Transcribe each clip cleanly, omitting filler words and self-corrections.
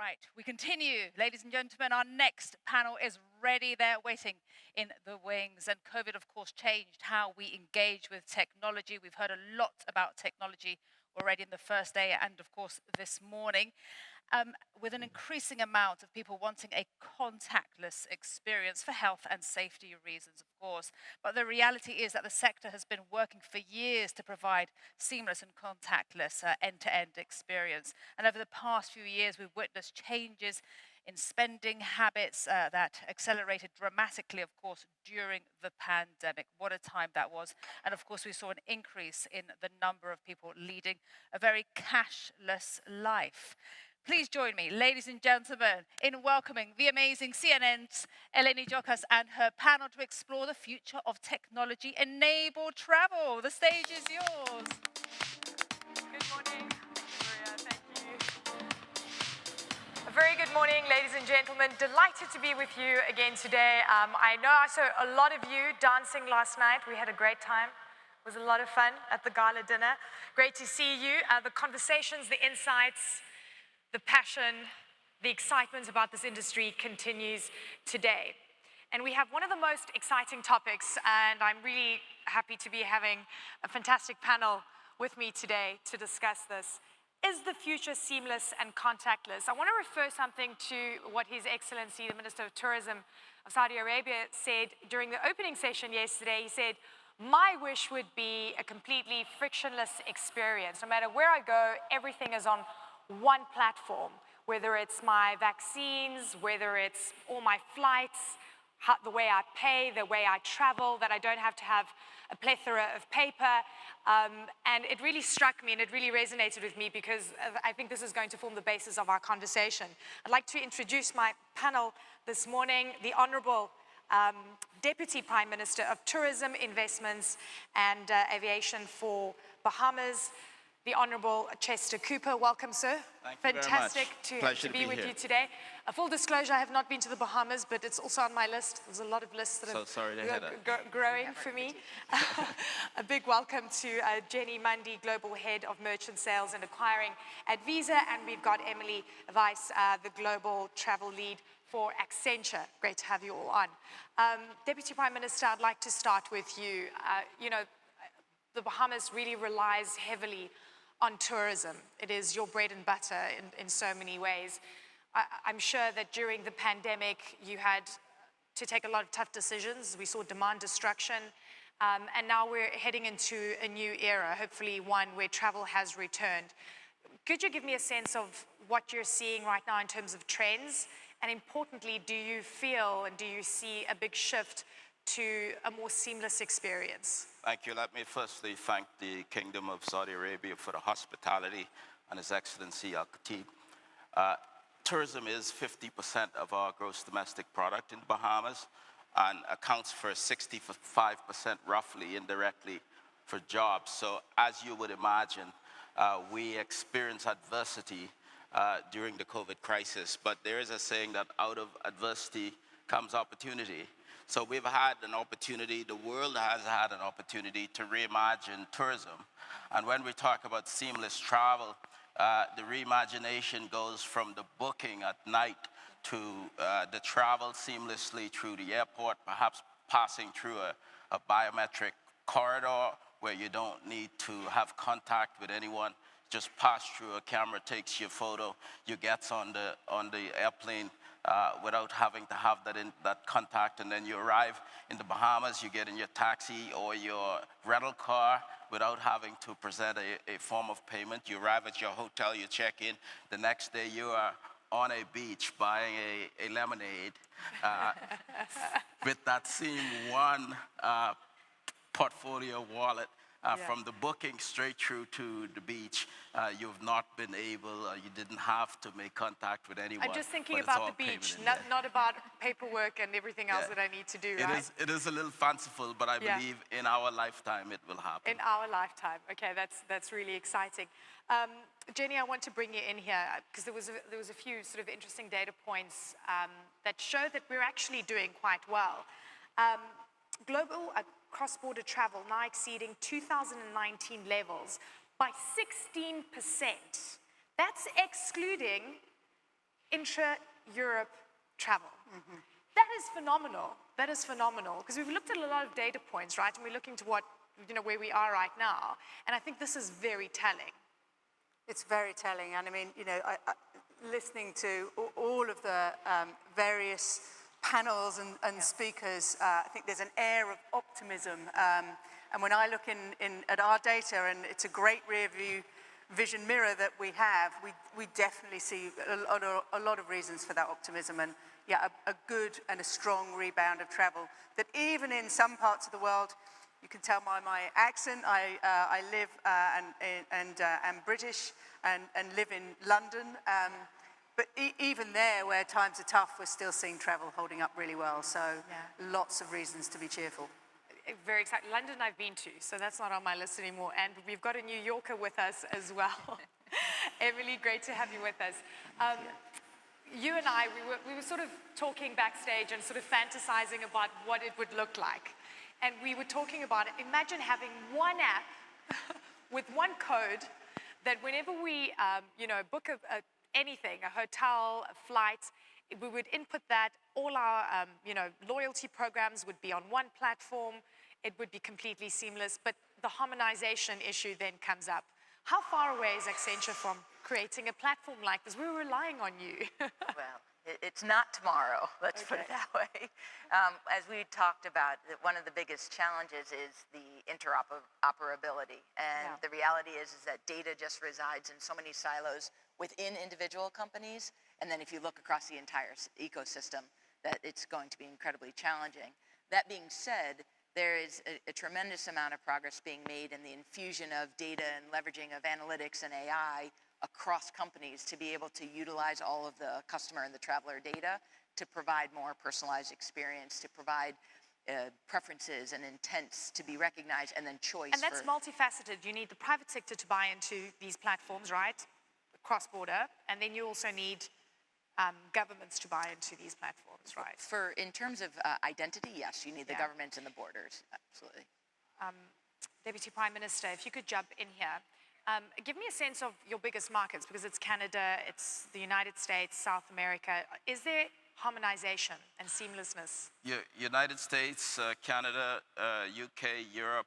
right, we continue. Ladies and gentlemen, our next panel is ready. They're waiting in the wings. And COVID, of course, changed how we engage with technology. We've heard a lot about technology already in the first day and, of course, this morning. With an increasing amount of people wanting a contactless experience for health and safety reasons, of course. But the reality is that the sector has been working for years to provide seamless and contactless end-to-end experience. And over the past few years, we've witnessed changes in spending habits that accelerated dramatically, of course, during the pandemic. What a time that was. And of course, we saw an increase in the number of people leading a very cashless life. Please join me, ladies and gentlemen, in welcoming the amazing CNN's Eleni Giokos and her panel to explore the future of technology-enabled travel. The stage is yours. Good morning, Maria, thank you. A very good morning, ladies and gentlemen. Delighted to be with you again today. I know I saw a lot of you dancing last night. We had a great time. It was a lot of fun at the gala dinner. Great to see you. The conversations, the insights, the passion, the excitement about this industry continues today. And we have one of the most exciting topics, and I'm really happy to be having a fantastic panel with me today to discuss this. Is the future seamless and contactless? I want to refer something to what His Excellency, the Minister of Tourism of Saudi Arabia, said during the opening session yesterday. He said, "My wish would be a completely frictionless experience. No matter where I go, everything is on one platform, whether it's my vaccines, whether it's all my flights, the way I pay, the way I travel, that I don't have to have a plethora of paper." And it really struck me and it really resonated with me because I think this is going to form the basis of our conversation. I'd like to introduce my panel this morning, the Honorable Deputy Prime Minister of Tourism, Investments and Aviation for Bahamas, the Honourable Chester Cooper. Welcome, sir. Thank you Fantastic very much. to be with you today. A full disclosure, I have not been to the Bahamas, but it's also on my list. There's a lot of lists that are growing for me. A big welcome to Jenny Mundy, Global Head of Merchant Sales and Acquiring at Visa, and we've got Emily Weiss, the Global Travel Lead for Accenture. Great to have you all on. Deputy Prime Minister, I'd like to start with you. You know, the Bahamas really relies heavily on tourism. It is your bread and butter in so many ways. I'm sure that during the pandemic, you had to take a lot of tough decisions. We saw demand destruction, and now we're heading into a new era, hopefully one where travel has returned. Could you give me a sense of what you're seeing right now in terms of trends? And importantly, do you feel and do you see a big shift to a more seamless experience? Thank you. Let me firstly thank the Kingdom of Saudi Arabia for the hospitality and His Excellency Al Khatib. Tourism is 50% of our gross domestic product in the Bahamas and accounts for 65% roughly indirectly for jobs. So as you would imagine, we experienced adversity during the COVID crisis, but there is a saying that out of adversity comes opportunity. So we've had an opportunity, the world has had an opportunity to reimagine tourism. And when we talk about seamless travel, the reimagination goes from the booking at night to the travel seamlessly through the airport, perhaps passing through a biometric corridor where you don't need to have contact with anyone. Just pass through, a camera takes your photo, you get on the airplane without having to have that contact, and then you arrive in the Bahamas, you get in your taxi or your rental car without having to present a form of payment. You arrive at your hotel, you check in. The next day you are on a beach buying a lemonade with that same one portfolio wallet. From the booking straight through to the beach, you've not been able, you didn't have to make contact with anyone. I'm just thinking about the beach, not about paperwork and everything else that I need to do, right? It is a little fanciful, but I believe in our lifetime it will happen. In our lifetime, okay, that's really exciting. Jenny, I want to bring you in here because there was a few sort of interesting data points that show that we're actually doing quite well. Global cross-border travel now exceeding 2019 levels by 16%. That's excluding intra-Europe travel. That is phenomenal. That is phenomenal, because we've looked at a lot of data points, right? And we're looking to what, where we are right now. And I think this is very telling. It's very telling. And I mean, listening to all of the various panels and speakers, I think there's an air of optimism. And when I look at our data, and it's a great rear view vision mirror that we have, we definitely see a lot of reasons for that optimism, and yeah, a good and a strong rebound of travel. That even in some parts of the world, you can tell by my accent, I live and am British and live in London. But even there, where times are tough, we're still seeing travel holding up really well. So lots of reasons to be cheerful. Very excited. London I've been to, so that's not on my list anymore. And we've got a New Yorker with us as well. Emily, great to have you with us. You and I, we were sort of talking backstage and sort of fantasizing about what it would look like. And we were talking about it. Imagine having one app with one code that whenever we, book anything, a hotel, a flight, we would input that. All our, loyalty programs would be on one platform. It would be completely seamless. But the harmonization issue then comes up. How far away is Accenture from creating a platform like this? We were relying on you. Well, it's not tomorrow, let's put it that way. As we talked about, one of the biggest challenges is the interoperability. And the reality is that data just resides in so many silos within individual companies. And then if you look across the entire ecosystem, that it's going to be incredibly challenging. That being said, there is a tremendous amount of progress being made in the infusion of data and leveraging of analytics and AI across companies to be able to utilize all of the customer and the traveler data to provide more personalized experience, to provide preferences and intents to be recognized, and then choice. And that's multifaceted. You need the private sector to buy into these platforms, right? Cross-border, and then you also need governments to buy into these platforms, right? In terms of identity, yes, you need the governments and the borders, absolutely. Deputy Prime Minister, if you could jump in here. Give me a sense of your biggest markets, because it's Canada, it's the United States, South America. Is there harmonization and seamlessness? United States, Canada, UK, Europe.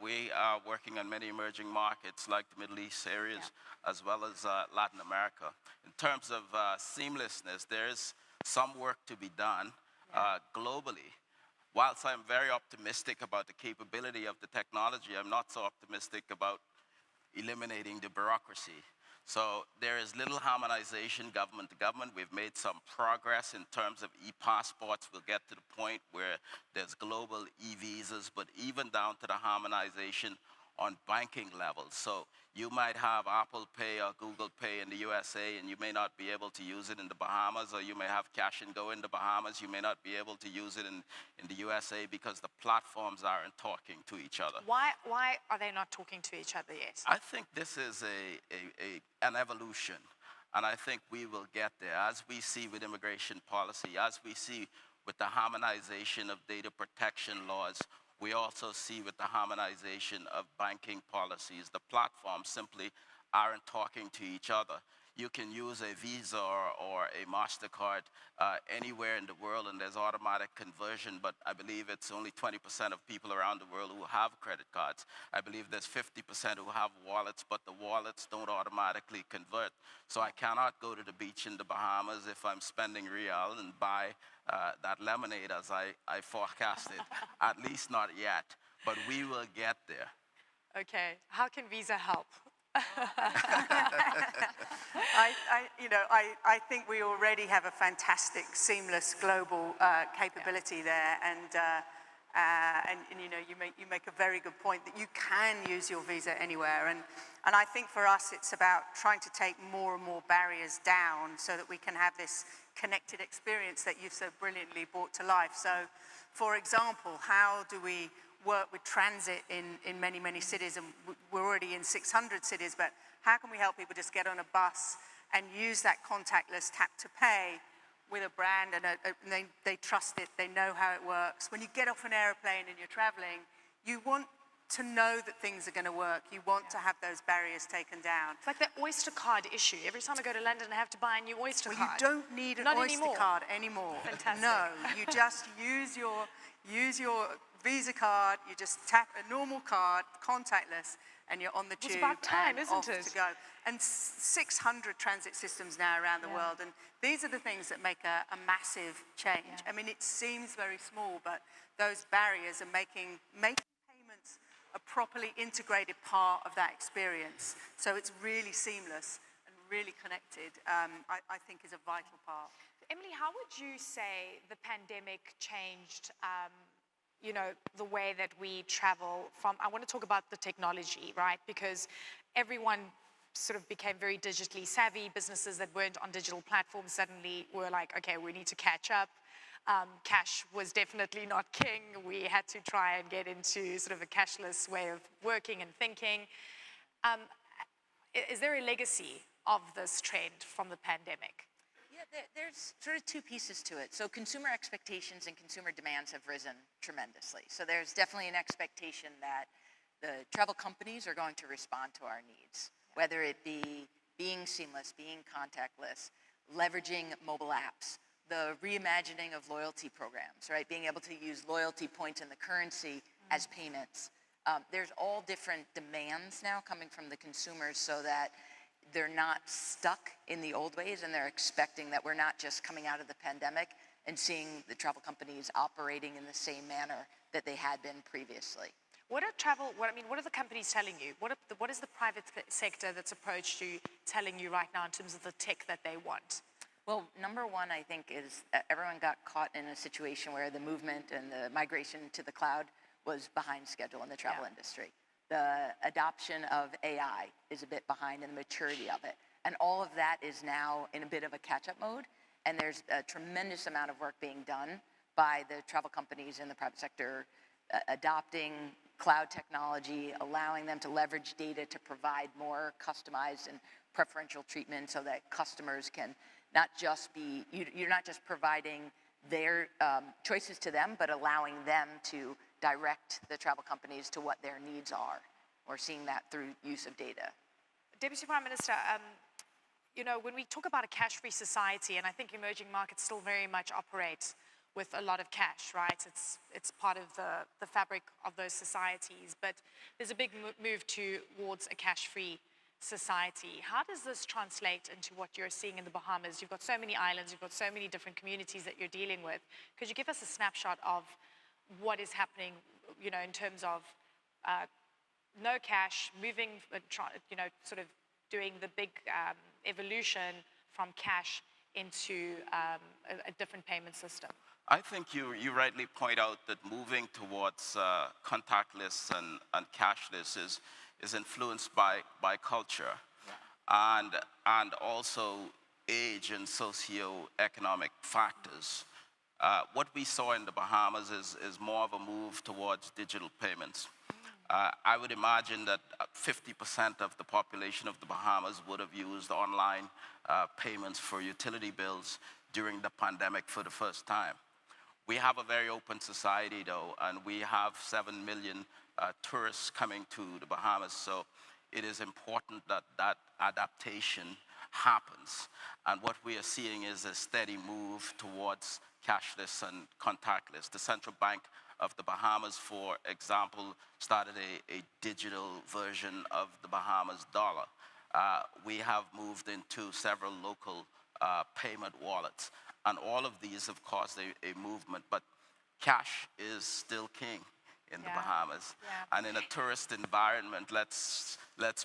We are working on many emerging markets like the Middle East areas, as well as Latin America. In terms of seamlessness, there is some work to be done globally. Whilst I'm very optimistic about the capability of the technology, I'm not so optimistic about eliminating the bureaucracy. So there is little harmonization government to government. We've made some progress in terms of e-passports. We'll get to the point where there's global e-visas, but even down to the harmonization on banking levels. So you might have Apple Pay or Google Pay in the USA, and you may not be able to use it in the Bahamas, or you may have Cash and Go in the Bahamas. You may not be able to use it in the USA because the platforms aren't talking to each other. Why are they not talking to each other yet? I think this is an evolution, and I think we will get there. As we see with immigration policy, as we see with the harmonization of data protection laws, we also see with the harmonization of banking policies, the platforms simply aren't talking to each other. You can use a Visa or a MasterCard anywhere in the world, and there's automatic conversion, but I believe it's only 20% of people around the world who have credit cards. I believe there's 50% who have wallets, but the wallets don't automatically convert. So I cannot go to the beach in the Bahamas if I'm spending real and buy that lemonade as I forecasted. At least not yet, but we will get there. Okay, how can Visa help? I think we already have a fantastic, seamless global capability there, and you make a very good point that you can use your Visa anywhere, and I think for us it's about trying to take more and more barriers down so that we can have this connected experience that you've so brilliantly brought to life. So, for example, how do we work with transit in many, many cities, and we're already in 600 cities, but how can we help people just get on a bus and use that contactless tap to pay with a brand, and they trust it, they know how it works. When you get off an airplane and you're traveling, you want to know that things are going to work. You want to have those barriers taken down. It's like that Oyster card issue. Every time I go to London, I have to buy a new Oyster card. Well, you don't need an Oyster card anymore. Fantastic. No, you just use your Visa card. You just tap a normal card, contactless, and you're on the tube. It's about time, isn't off it? to go. And 600 transit systems now around the world, and these are the things that make a massive change. Yeah. I mean, it seems very small, but those barriers are making payments a properly integrated part of that experience. So it's really seamless and really connected, I think is a vital part. Emily, how would you say the pandemic changed, you know, the way that we travel from, I want to talk about the technology, right? Because everyone sort of became very digitally savvy. Businesses that weren't on digital platforms suddenly were like, okay, we need to catch up. Cash was definitely not king. We had to try and get into sort of a cashless way of working and thinking. Is there a legacy of this trend from the pandemic? Yeah, there's sort of two pieces to it. So consumer expectations and consumer demands have risen tremendously. So there's definitely an expectation that the travel companies are going to respond to our needs, whether it be being seamless, being contactless, leveraging mobile apps, the reimagining of loyalty programs, right? Being able to use loyalty points and the currency as payments. There's all different demands now coming from the consumers so that they're not stuck in the old ways, and they're expecting that we're not just coming out of the pandemic and seeing the travel companies operating in the same manner that they had been previously. What are the companies telling you? What is the private sector that's approached you telling you right now in terms of the tech that they want? Well, number one, I think, is everyone got caught in a situation where the movement and the migration to the cloud was behind schedule in the travel industry. The adoption of AI is a bit behind in the maturity of it. And all of that is now in a bit of a catch-up mode. And there's a tremendous amount of work being done by the travel companies in the private sector, adopting cloud technology, allowing them to leverage data to provide more customized and preferential treatment so that customers can not just be, you're not just providing their choices to them, but allowing them to direct the travel companies to what their needs are. We're seeing that through use of data. Deputy Prime Minister, you know, when we talk about a cash-free society, and I think emerging markets still very much operate with a lot of cash, right? It's part of the fabric of those societies, but there's a big move towards a cash-free society. How does this translate into what you're seeing in the Bahamas? You've got so many islands, you've got so many different communities that you're dealing with. Could you give us a snapshot of what is happening, you know, in terms of no cash, moving, you know, sort of doing the big evolution from cash into a different payment system? I think you rightly point out that moving towards contactless and cashless is influenced by culture, and also age and socioeconomic factors. What we saw in the Bahamas is more of a move towards digital payments. I would imagine that 50% of the population of the Bahamas would have used online payments for utility bills during the pandemic for the first time. We have a very open society, though, and we have 7 million tourists coming to the Bahamas, so it is important that that adaptation happens. And what we are seeing is a steady move towards cashless and contactless. The Central Bank of the Bahamas, for example, started a digital version of the Bahamas dollar. We have moved into several local payment wallets. And all of these have caused a movement, but cash is still king in the Bahamas. And in a tourist environment, let's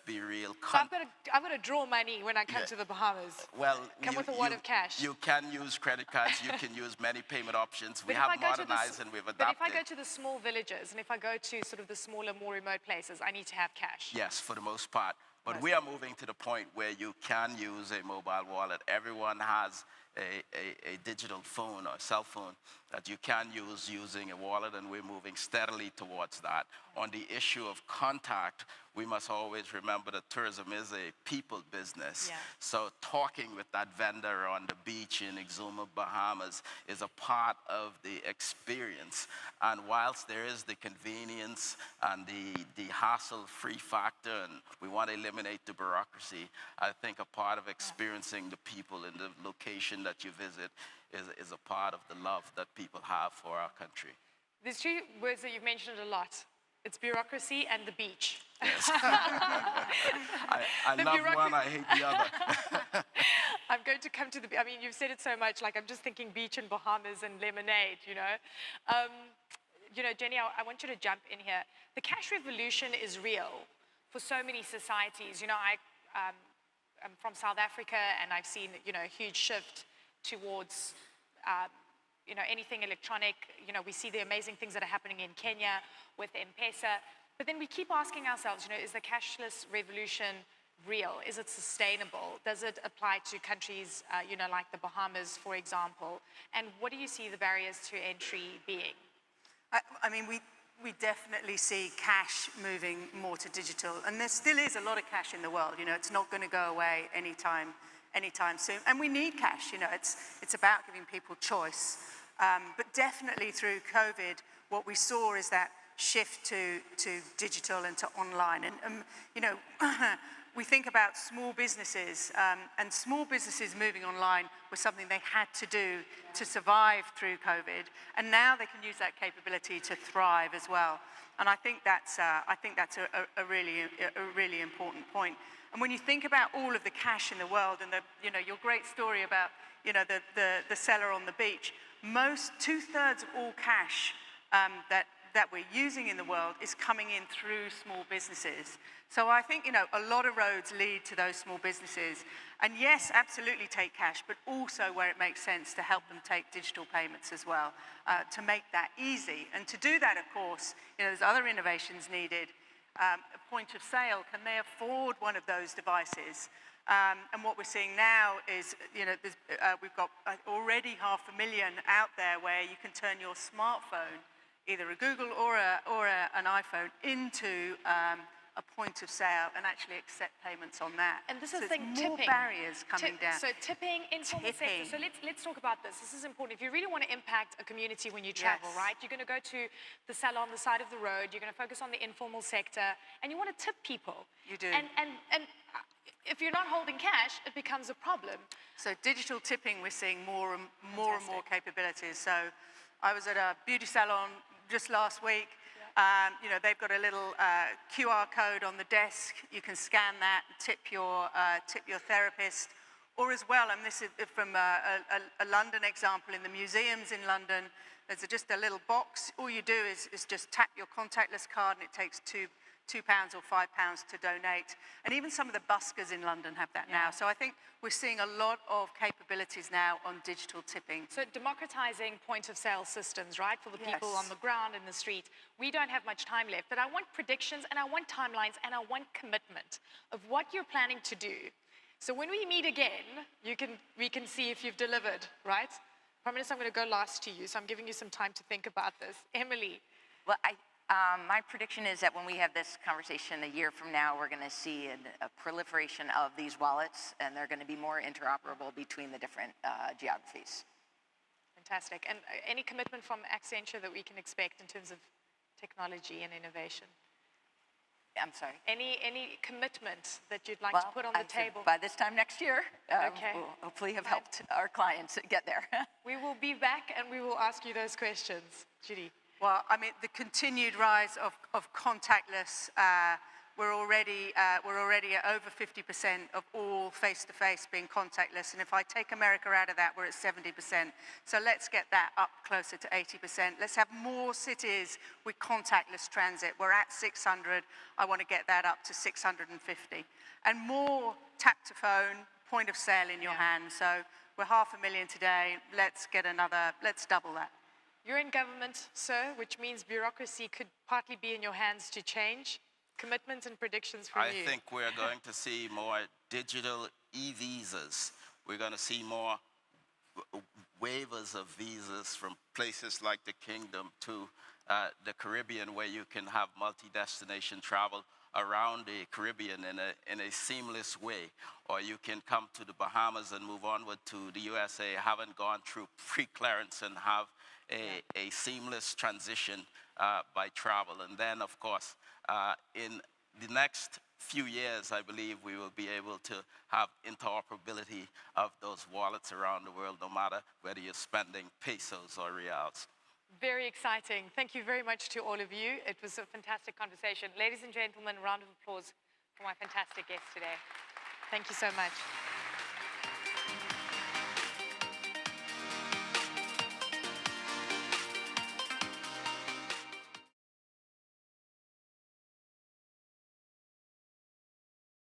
be real. So I've got to draw money when I come to the Bahamas. Well, come with a wad of cash. You can use credit cards, you can use many payment options. We have modernized and we've adapted. But if I go to the small villages and if I go to sort of the smaller, more remote places, I need to have cash. Yes, for the most part. But we are moving to the point where you can use a mobile wallet. Everyone has a digital phone or cell phone that you can use using a wallet, and we're moving steadily towards that. On the issue of contact, we must always remember that tourism is a people business. Yeah. So talking with that vendor on the beach in Exuma, Bahamas is a part of the experience. And whilst there is the convenience and the hassle-free factor, and we want to eliminate the bureaucracy, I think a part of experiencing the people in the location that you visit is a part of the love that people have for our country. There's two words that you've mentioned a lot. It's bureaucracy and the beach. Yes. I love one, I hate the other. I'm going to come to I mean, you've said it so much, like I'm just thinking beach and Bahamas and lemonade, you know. Jenny, I want you to jump in here. The cash revolution is real for so many societies. You know, I'm from South Africa, and I've seen, a huge shift towards, anything electronic. We see the amazing things that are happening in Kenya with M-Pesa. But then we keep asking ourselves, is the cashless revolution real? Is it sustainable? Does it apply to countries, like the Bahamas, for example? And what do you see the barriers to entry being? I mean, we definitely see cash moving more to digital. And there still is a lot of cash in the world. It's not going to go away anytime soon. And we need cash. It's about giving people choice. But definitely through COVID, what we saw is that shift to digital and to online. And, we think about small businesses, and small businesses moving online was something they had to do to survive through COVID. And now they can use that capability to thrive as well. And I think that's a really important point. And when you think about all of the cash in the world, and your great story about the seller on the beach, 2/3 of all cash that we're using in the world is coming in through small businesses. So I think a lot of roads lead to those small businesses. And yes, absolutely take cash, but also where it makes sense to help them take digital payments as well, to make that easy. And to do that, of course, there's other innovations needed. A point of sale, can they afford one of those devices? And what we're seeing now is, we've got already 500,000 out there where you can turn your smartphone, either a Google or an iPhone, into a point of sale and actually accept payments on that. And this is the thing, tipping. More barriers coming down. So tipping, informal sector. So let's talk about this. This is important. If you really want to impact a community when you travel, right? You're going to go to the seller on the side of the road. You're going to focus on the informal sector, and you want to tip people. You do. And if you're not holding cash, it becomes a problem. So digital tipping, we're seeing more and more capabilities. So I was at a beauty salon just last week. They've got a little QR code on the desk. You can scan that, tip your therapist, or as well. And this is from a London example in the museums in London. There's just a little box. All you do is just tap your contactless card, and it takes £2 or £5 to donate. And even some of the buskers in London have that now. So I think we're seeing a lot of capabilities now on digital tipping. So democratizing point of sale systems, right, for the people on the ground in the street. We don't have much time left, but I want predictions, and I want timelines, and I want commitment of what you're planning to do. So when we meet again, we can see if you've delivered, right? Prime Minister, I'm going to go last to you, so I'm giving you some time to think about this. Emily. Well, my prediction is that when we have this conversation a year from now, we're going to see a proliferation of these wallets, and they're going to be more interoperable between the different geographies. Fantastic. And any commitment from Accenture that we can expect in terms of technology and innovation? I'm sorry? Any commitment that you'd like to put on the table? By this time next year, we'll hopefully have helped our clients get there. We will be back, and we will ask you those questions. Judy. Well, I mean, the continued rise of contactless, we're already at over 50% of all face-to-face being contactless. And if I take America out of that, we're at 70%. So let's get that up closer to 80%. Let's have more cities with contactless transit. We're at 600. I want to get that up to 650. And more tap-to-phone, point of sale in your hand. So we're 500,000 today. Let's double that. You're in government, sir, which means bureaucracy could partly be in your hands to change. Commitments and predictions from you. I think we're going to see more digital e-visas. We're going to see more waivers of visas from places like the Kingdom to the Caribbean, where you can have multi-destination travel around the Caribbean in a seamless way. Or you can come to the Bahamas and move onward to the USA, haven't gone through pre-clearance, and have a seamless transition by travel. And then, of course, in the next few years, I believe we will be able to have interoperability of those wallets around the world, no matter whether you're spending pesos or reals. Very exciting. Thank you very much to all of you. It was a fantastic conversation. Ladies and gentlemen, round of applause for my fantastic guest today. Thank you so much.